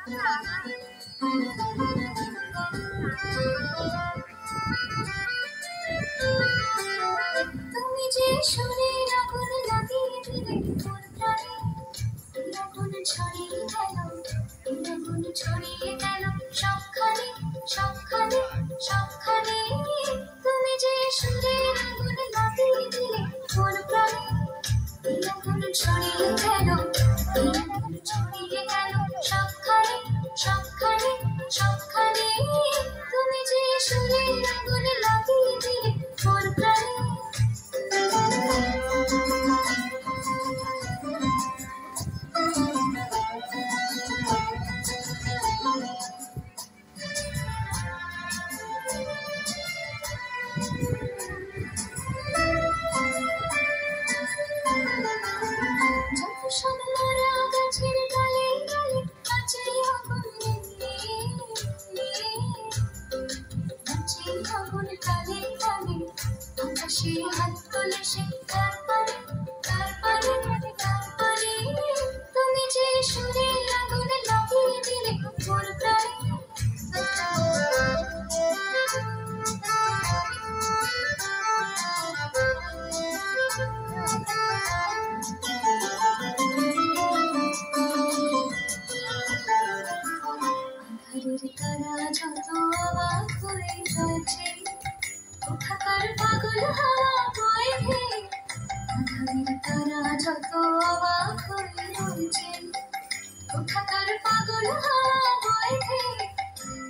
তুমি যে সুরের আগুন লাগিয়ে দিলে মোর প্রাণে, এই আগুন ছড়িয়ে গেল, এই আগুন ছড়িয়ে গেল সবখানে, সবখানে, সবখানে। তুমি যে সুরের আগুন লাগিয়ে দিলে মোর প্রাণে, এই আগুন ছড়িয়ে গেল, এই আগুন ছড়িয়ে গেল সবখানে, সবখানে, সবখানে। তুমি যে সুরের আগুন লাগিয়ে দিলে মোর প্রাণে। যত সব মরা গাছের ডালে ডালে কাছে আগুন লেগে, কাছে আগুন ডালে ডালে আকাশে হাত তোলে সে তারপরে, তারপরে, তারপরে। তুমি যে সুরে আগুন লাগিয়ে দিলে মোর প্রাণে। আধারের তারা যত অবাক হয়ে যাচ্ছে, কোথাকার পাগল হাওয়া বয়ে গিয়ে। আধারের তারা যত অবাক হয়ে রয়েছে, কোথাকার পাগল হাওয়া বয়ে গিয়ে।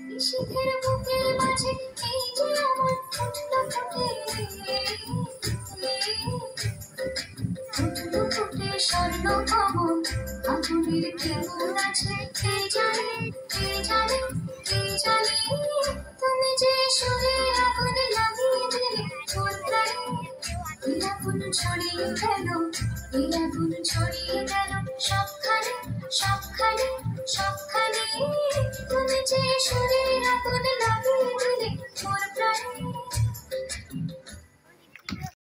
নিশীথের বুকের মাঝে এই যে আমার ফুটলো ফুটে, ফুটলো ফুটে স্বর্ণ ভবন। আগুনের কেমন আছে কে জানে, কে জানে, কে জানে। তুমি যে সুরের আগুন লাগিয়ে দিলে মোর প্রাণে, এই আগুন ছড়িয়ে গেল, এই আগুন ছড়িয়ে গেল সবখানে, সবখানে, সবখানে। তুমি যে সুরের আগুন